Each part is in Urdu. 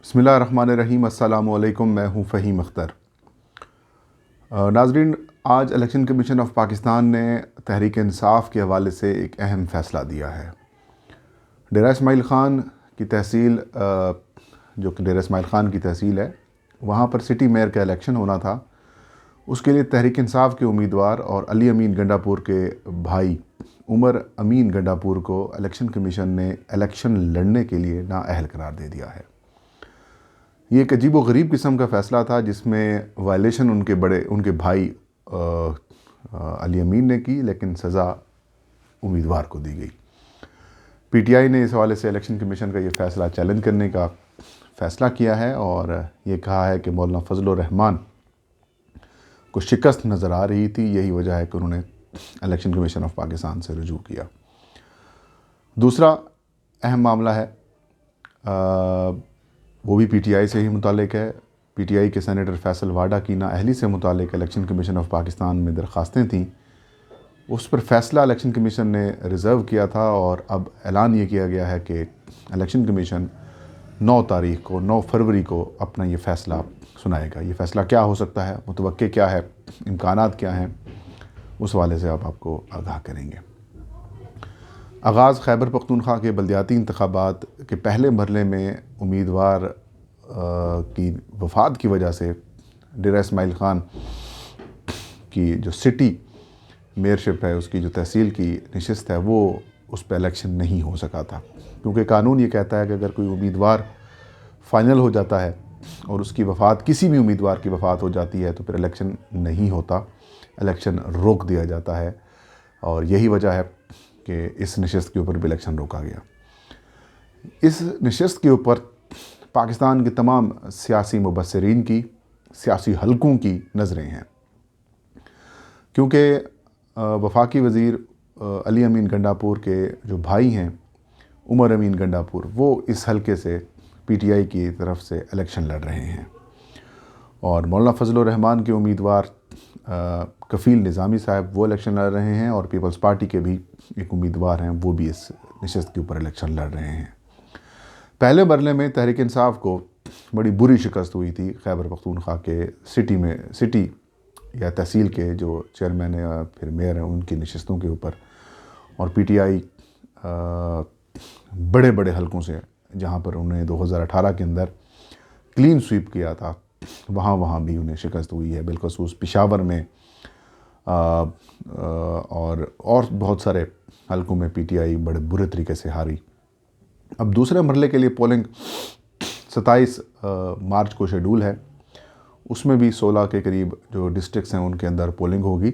بسم اللہ الرحمن الرحیم۔ السلام علیکم، میں ہوں فہیم اختر۔ ناظرین، آج الیکشن کمیشن آف پاکستان نے تحریک انصاف کے حوالے سے ایک اہم فیصلہ دیا ہے۔ ڈیرہ اسماعیل خان کی تحصیل جو کہ ڈیرہ اسماعیل خان کی تحصیل ہے، وہاں پر سٹی میئر کا الیکشن ہونا تھا۔ اس کے لیے تحریک انصاف کے امیدوار اور علی امین گنڈا پور کے بھائی عمر امین گنڈا پور کو الیکشن کمیشن نے الیکشن لڑنے کے لیے نااہل قرار دے دیا ہے۔ یہ ایک عجیب و غریب قسم کا فیصلہ تھا جس میں وائلیشن ان کے بھائی علی امین نے کی، لیکن سزا امیدوار کو دی گئی۔ پی ٹی آئی نے اس حوالے سے الیکشن کمیشن کا یہ فیصلہ چیلنج کرنے کا فیصلہ کیا ہے اور یہ کہا ہے کہ مولانا فضل الرحمان کو شکست نظر آ رہی تھی، یہی وجہ ہے کہ انہوں نے الیکشن کمیشن آف پاکستان سے رجوع کیا۔ دوسرا اہم معاملہ ہے، وہ بھی پی ٹی آئی سے ہی متعلق ہے۔ پی ٹی آئی کے سینیٹر فیصل واڈا کی نااہلی سے متعلق الیکشن کمیشن آف پاکستان میں درخواستیں تھیں۔ اس پر فیصلہ الیکشن کمیشن نے ریزرو کیا تھا اور اب اعلان یہ کیا گیا ہے کہ الیکشن کمیشن 9 فروری کو اپنا یہ فیصلہ سنائے گا۔ یہ فیصلہ کیا ہو سکتا ہے، متوقع کیا ہے، امکانات کیا ہیں، اس حوالے سے آپ کو آگاہ کریں گے۔ آغاز خیبر پختونخوا کے بلدیاتی انتخابات کے پہلے مرحلے میں امیدوار کی وفات کی وجہ سے ڈیرہ اسماعیل خان کی جو سٹی میئرشپ ہے، اس کی جو تحصیل کی نشست ہے، وہ اس پہ الیکشن نہیں ہو سکا تھا، کیونکہ قانون یہ کہتا ہے کہ اگر کوئی امیدوار فائنل ہو جاتا ہے اور اس کی وفات، کسی بھی امیدوار کی وفات ہو جاتی ہے، تو پھر الیکشن نہیں ہوتا، الیکشن روک دیا جاتا ہے، اور یہی وجہ ہے کہ اس نشست کے اوپر بھی الیکشن روکا گیا۔ اس نشست کے اوپر پاکستان کے تمام سیاسی مبصرین کی، سیاسی حلقوں کی نظریں ہیں، کیونکہ وفاقی وزیر علی امین گنڈا پور کے جو بھائی ہیں عمر امین گنڈا پور، وہ اس حلقے سے پی ٹی آئی کی طرف سے الیکشن لڑ رہے ہیں، اور مولانا فضل الرحمان کے امیدوار کفیل نظامی صاحب وہ الیکشن لڑ رہے ہیں، اور پیپلز پارٹی کے بھی ایک امیدوار ہیں، وہ بھی اس نشست کے اوپر الیکشن لڑ رہے ہیں۔ پہلے مرحلے میں تحریک انصاف کو بڑی بری شکست ہوئی تھی خیبر پختونخوا کے سٹی یا تحصیل کے جو چیئرمین یا پھر میئر ہیں ان کی نشستوں کے اوپر، اور پی ٹی آئی بڑے بڑے حلقوں سے، جہاں پر انہیں 2018 کے اندر کلین سویپ کیا تھا، وہاں بھی انہیں شکست ہوئی ہے، بالخصوص پشاور میں اور بہت سارے حلقوں میں پی ٹی آئی بڑے برے طریقے سے ہاری۔ اب دوسرے مرحلے کے لیے پولنگ 27 مارچ کو شیڈول ہے، اس میں بھی 16 کے قریب جو ڈسٹرکٹس ہیں ان کے اندر پولنگ ہوگی،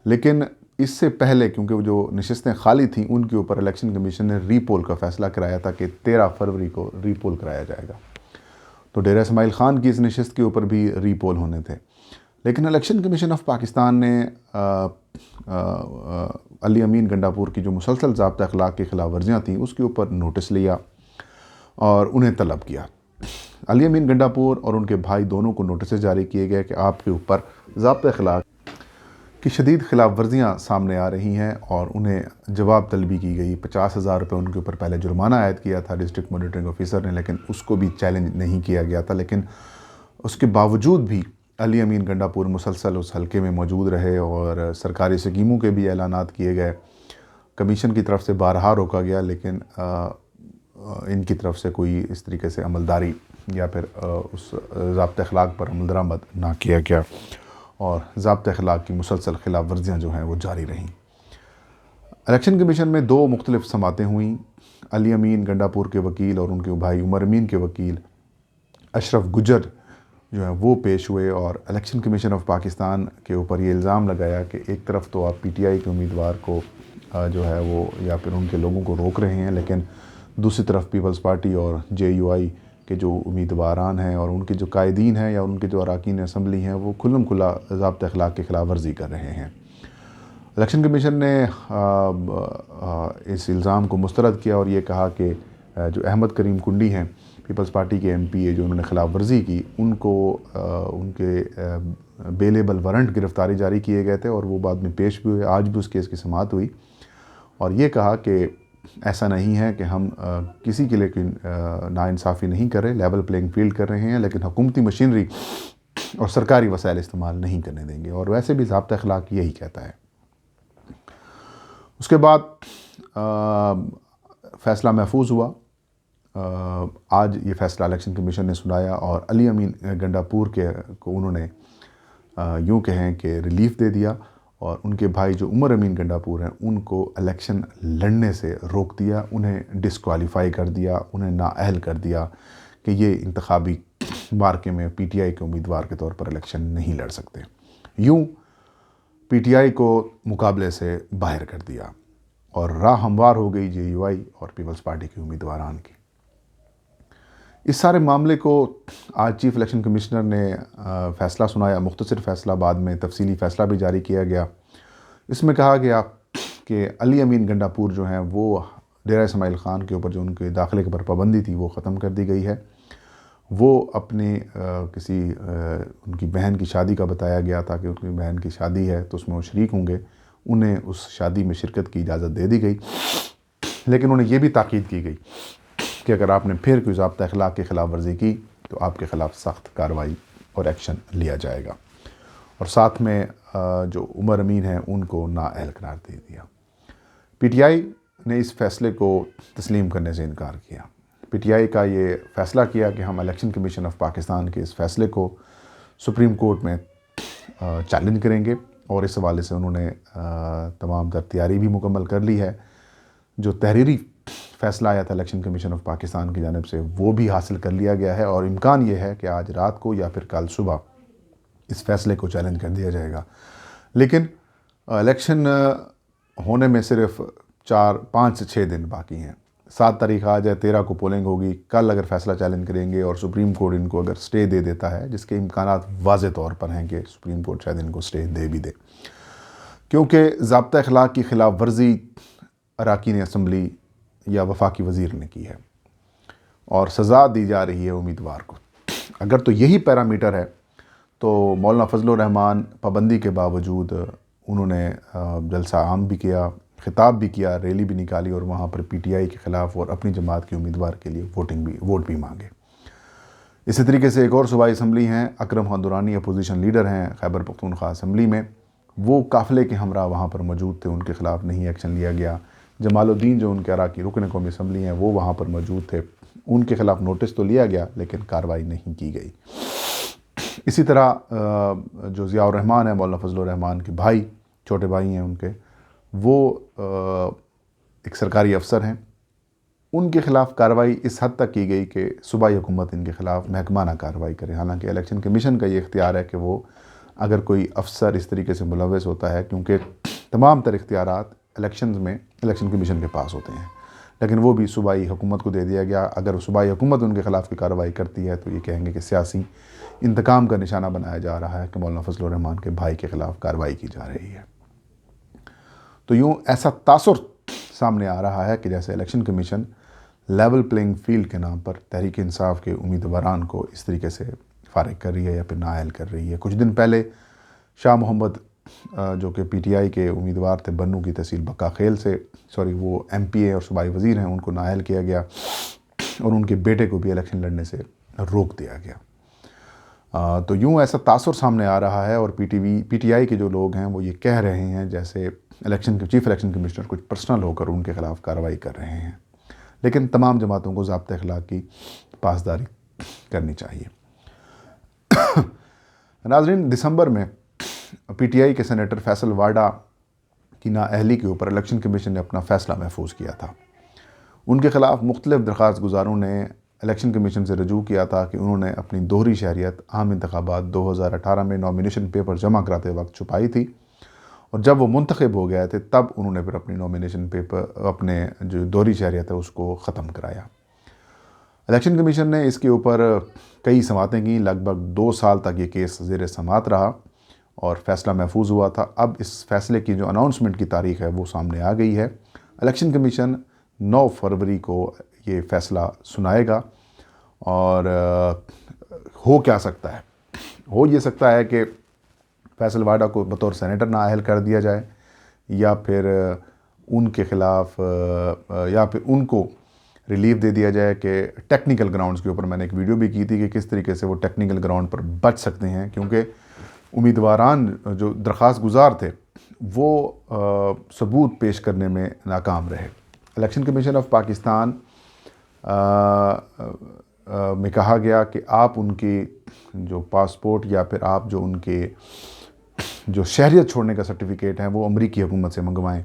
لیکن اس سے پہلے کیونکہ جو نشستیں خالی تھیں ان کے اوپر الیکشن کمیشن نے ری پول کا فیصلہ کرایا تھا کہ 13 فروری کو ری پول کرایا جائے گا، تو ڈیرہ اسماعیل خان کی اس نشست کے اوپر بھی ری پول ہونے تھے، لیکن الیکشن کمیشن آف پاکستان نے علی امین گنڈا پور کی جو مسلسل ضابطہ اخلاق کی خلاف ورزیاں تھیں اس کے اوپر نوٹس لیا اور انہیں طلب کیا۔ علی امین گنڈا پور اور ان کے بھائی دونوں کو نوٹسز جاری کیے گئے کہ آپ کے اوپر ضابطہ اخلاق کی شدید خلاف ورزیاں سامنے آ رہی ہیں، اور انہیں جواب طلبی کی گئی۔ 50,000 روپے ان کے اوپر پہلے جرمانہ عائد کیا تھا ڈسٹرکٹ مانیٹرنگ آفیسر نے، لیکن اس کو بھی چیلنج نہیں کیا گیا تھا، لیکن اس کے باوجود بھی علی امین گنڈا پور مسلسل اس حلقے میں موجود رہے، اور سرکاری اسکیموں کے بھی اعلانات کیے گئے۔ کمیشن کی طرف سے بارہا روکا گیا، لیکن ان کی طرف سے کوئی اس طریقے سے عملداری یا پھر اس ضابطہ اخلاق پر عمل درآمد نہ کیا گیا، اور ضابطہ اخلاق کی مسلسل خلاف ورزیاں جو ہیں وہ جاری رہیں۔ الیکشن کمیشن میں 2 مختلف سماعتیں ہوئیں۔ علی امین گنڈا پور کے وکیل اور ان کے بھائی عمر امین کے وکیل اشرف گجر جو ہیں وہ پیش ہوئے، اور الیکشن کمیشن آف پاکستان کے اوپر یہ الزام لگایا کہ ایک طرف تو آپ پی ٹی آئی کے امیدوار کو جو ہے وہ یا پھر ان کے لوگوں کو روک رہے ہیں، لیکن دوسری طرف پیپلز پارٹی اور جے یو آئی کے جو امیدواران ہیں اور ان کے جو قائدین ہیں یا ان کے جو اراکین اسمبلی ہیں وہ کھلم کھلا ضابطہ اخلاق کی خلاف ورزی کر رہے ہیں۔ الیکشن کمیشن نے اس الزام کو مسترد کیا اور یہ کہا کہ جو احمد کریم کنڈی ہیں پیپلز پارٹی کے ایم پی اے جو انہوں نے خلاف ورزی کی، ان کو ان کے بیلیبل وارنٹ گرفتاری جاری کیے گئے تھے، اور وہ بعد میں پیش بھی ہوئے۔ آج بھی اس کیس کی سماعت ہوئی، اور یہ کہا کہ ایسا نہیں ہے کہ ہم کسی کے لیے کوئی ناانصافی نہیں کر رہے، لیول پلینگ فیلڈ کر رہے ہیں، لیکن حکومتی مشینری اور سرکاری وسائل استعمال نہیں کرنے دیں گے، اور ویسے بھی ضابطہ اخلاق یہی کہتا ہے۔ اس کے بعد فیصلہ محفوظ ہوا۔ آج یہ فیصلہ الیکشن کمیشن نے سنایا اور علی امین گنڈا پور کو انہوں نے یوں کہیں کہ ریلیف دے دیا، اور ان کے بھائی جو عمر امین گنڈا پور ہیں ان کو الیکشن لڑنے سے روک دیا، انہیں ڈسکوالیفائی کر دیا، انہیں نااہل کر دیا کہ یہ انتخابی مارکے میں پی ٹی آئی کے امیدوار کے طور پر الیکشن نہیں لڑ سکتے۔ یوں پی ٹی آئی کو مقابلے سے باہر کر دیا اور راہ ہموار ہو گئی جے یو آئی اور پیپلز پارٹی کے امیدواران کی۔ اس سارے معاملے کو آج چیف الیکشن کمشنر نے فیصلہ سنایا، مختصر فیصلہ، بعد میں تفصیلی فیصلہ بھی جاری کیا گیا۔ اس میں کہا گیا کہ علی امین گنڈا پور جو ہیں وہ ڈیرہ اسماعیل خان کے اوپر جو ان کے داخلے کے پر پابندی تھی وہ ختم کر دی گئی ہے۔ وہ اپنے ان کی بہن کی شادی کا بتایا گیا تھا کہ ان کی بہن کی شادی ہے تو اس میں وہ شریک ہوں گے، انہیں اس شادی میں شرکت کی اجازت دے دی گئی، لیکن انہیں یہ بھی تاکید کی گئی کہ اگر آپ نے پھر کوئی ضابطہ اخلاق کی خلاف ورزی کی تو آپ کے خلاف سخت کارروائی اور ایکشن لیا جائے گا، اور ساتھ میں جو عمر امین ہیں ان کو نااہل قرار دے دیا۔ پی ٹی آئی نے اس فیصلے کو تسلیم کرنے سے انکار کیا۔ پی ٹی آئی کا یہ فیصلہ کیا کہ ہم الیکشن کمیشن آف پاکستان کے اس فیصلے کو سپریم کورٹ میں چیلنج کریں گے، اور اس حوالے سے انہوں نے تمام تر تیاری بھی مکمل کر لی ہے۔ جو تحریری فیصلہ آیا تھا الیکشن کمیشن آف پاکستان کی جانب سے وہ بھی حاصل کر لیا گیا ہے، اور امکان یہ ہے کہ آج رات کو یا پھر کل صبح اس فیصلے کو چیلنج کر دیا جائے گا۔ لیکن الیکشن ہونے میں صرف 5 سے 6 دن باقی ہیں۔ 7 تاریخ آج ہے، 13 کو پولنگ ہوگی۔ کل اگر فیصلہ چیلنج کریں گے اور سپریم کورٹ ان کو اگر سٹے دے دیتا ہے، جس کے امکانات واضح طور پر ہیں کہ سپریم کورٹ شاید ان کو سٹے دے بھی دے، کیونکہ ضابطہ اخلاق کی خلاف ورزی اراکین اسمبلی یا وفاقی وزیر نے کی ہے اور سزا دی جا رہی ہے امیدوار کو۔ اگر تو یہی پیرامیٹر ہے تو مولانا فضل الرحمان پابندی کے باوجود انہوں نے جلسہ عام بھی کیا، خطاب بھی کیا، ریلی بھی نکالی، اور وہاں پر پی ٹی آئی کے خلاف اور اپنی جماعت کے امیدوار کے لیے ووٹ بھی مانگے۔ اسی طریقے سے ایک اور صوبائی اسمبلی ہیں، اکرم خان درانی اپوزیشن لیڈر ہیں خیبر پختونخوا اسمبلی میں، وہ قافلے کے ہمراہ وہاں پر موجود تھے، ان کے خلاف نہیں ایکشن لیا گیا۔ جمال الدین جو ان کے اراکی رکن قومی اسمبلی ہیں وہ وہاں پر موجود تھے، ان کے خلاف نوٹس تو لیا گیا لیکن کارروائی نہیں کی گئی۔ اسی طرح جو ضیاء الرحمان ہیں، مولانا فضل الرحمان کے بھائی، چھوٹے بھائی ہیں ان کے، وہ ایک سرکاری افسر ہیں، ان کے خلاف کارروائی اس حد تک کی گئی کہ صوبائی حکومت ان کے خلاف محکمانہ کارروائی کرے۔ حالانکہ الیکشن کمیشن کا یہ اختیار ہے کہ وہ اگر کوئی افسر اس طریقے سے ملوث ہوتا ہے، کیونکہ تمام تر اختیارات الیکشنز میں الیکشن کمیشن کے پاس ہوتے ہیں، لیکن وہ بھی صوبائی حکومت کو دے دیا گیا۔ اگر صوبائی حکومت ان کے خلاف کی کارروائی کرتی ہے تو یہ کہیں گے کہ سیاسی انتقام کا نشانہ بنایا جا رہا ہے کہ مولانا فضل الرحمان کے بھائی کے خلاف کارروائی کی جا رہی ہے۔ تو یوں ایسا تاثر سامنے آ رہا ہے کہ جیسے election commission level playing field کے نام پر تحریک انصاف کے امیدواران کو اس طریقے سے فارغ کر رہی ہے یا پھر نااہل کر رہی ہے۔ کچھ دن پہلے شاہ محمد جو کہ پی ٹی آئی کے امیدوار تھے بنوں کی تحصیل بکا خیل سے، وہ ایم پی اے اور صوبائی وزیر ہیں، ان کو نااہل کیا گیا اور ان کے بیٹے کو بھی الیکشن لڑنے سے روک دیا گیا۔ تو یوں ایسا تاثر سامنے آ رہا ہے، اور پی ٹی آئی کے جو لوگ ہیں وہ یہ کہہ رہے ہیں جیسے چیف الیکشن کمشنر کچھ پرسنل ہو کر ان کے خلاف کارروائی کر رہے ہیں، لیکن تمام جماعتوں کو ضابطہ اخلاق کی پاسداری کرنی چاہیے۔ ناظرین، دسمبر میں پی ٹی آئی کے سینیٹر فیصل واڈا کی نااہلی کے اوپر الیکشن کمیشن نے اپنا فیصلہ محفوظ کیا تھا۔ ان کے خلاف مختلف درخواست گزاروں نے الیکشن کمیشن سے رجوع کیا تھا کہ انہوں نے اپنی دوہری شہریت عام انتخابات 2018 میں نامینیشن پیپر جمع کراتے وقت چھپائی تھی، اور جب وہ منتخب ہو گئے تھے تب انہوں نے پھر اپنی نامینیشن پیپر، اپنے جو دوہری شہریت ہے اس کو ختم کرایا۔ الیکشن کمیشن نے اس کے اوپر کئی سماعتیں کی، لگ بھگ 2 سال تک یہ کیس زیر سماعت رہا اور فیصلہ محفوظ ہوا تھا۔ اب اس فیصلے کی جو اناؤنسمنٹ کی تاریخ ہے وہ سامنے آ گئی ہے۔ الیکشن کمیشن 9 فروری کو یہ فیصلہ سنائے گا، اور ہو کیا سکتا ہے؟ ہو یہ سکتا ہے کہ فیصل واڈا کو بطور سینیٹر نااہل کر دیا جائے، یا پھر ان کے خلاف یا پھر ان کو ریلیف دے دیا جائے کہ ٹیکنیکل گراؤنڈز کے اوپر میں نے ایک ویڈیو بھی کی تھی کہ کس طریقے سے وہ ٹیکنیکل گراؤنڈ پر بچ سکتے ہیں، کیونکہ امیدواران جو درخواست گزار تھے وہ ثبوت پیش کرنے میں ناکام رہے۔ الیکشن کمیشن آف پاکستان میں کہا گیا کہ آپ ان کی جو پاسپورٹ یا پھر آپ جو ان کے جو شہریت چھوڑنے کا سرٹیفکیٹ ہیں وہ امریکی حکومت سے منگوائیں۔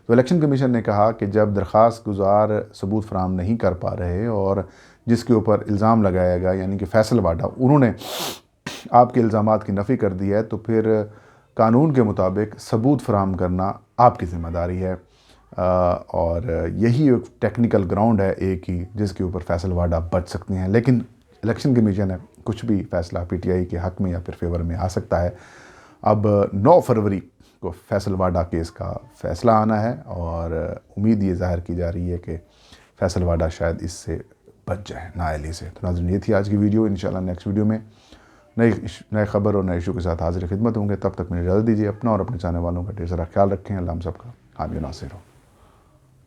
تو الیکشن کمیشن نے کہا کہ جب درخواست گزار ثبوت فراہم نہیں کر پا رہے اور جس کے اوپر الزام لگایا گیا یعنی کہ فیصل واڈا، انہوں نے آپ کے الزامات کی نفی کر دی ہے، تو پھر قانون کے مطابق ثبوت فراہم کرنا آپ کی ذمہ داری ہے، اور یہی ایک ٹیکنیکل گراؤنڈ ہے ایک ہی جس کے اوپر فیصل واڈا بچ سکتے ہیں۔ لیکن الیکشن کمیشن ہے کچھ بھی فیصلہ پی ٹی آئی کے حق میں یا پھر فیور میں آ سکتا ہے۔ اب 9 فروری کو فیصل واڈا کیس کا فیصلہ آنا ہے اور امید یہ ظاہر کی جا رہی ہے کہ فیصل واڈا شاید اس سے بچ جائے نااہلی سے۔ تو ناظرین یہ تھی آج کی ویڈیو، انشاءاللہ نیکسٹ ویڈیو میں نئے خبر اور نئے ایشو کے ساتھ حاضر خدمت ہوں گے۔ تب تک مجھے اجازت دیجیے، اپنا اور اپنے چاہنے والوں کا ڈھیر سارا خیال رکھیں۔ اللہ ہم سب کا حامی و ناصر ہو۔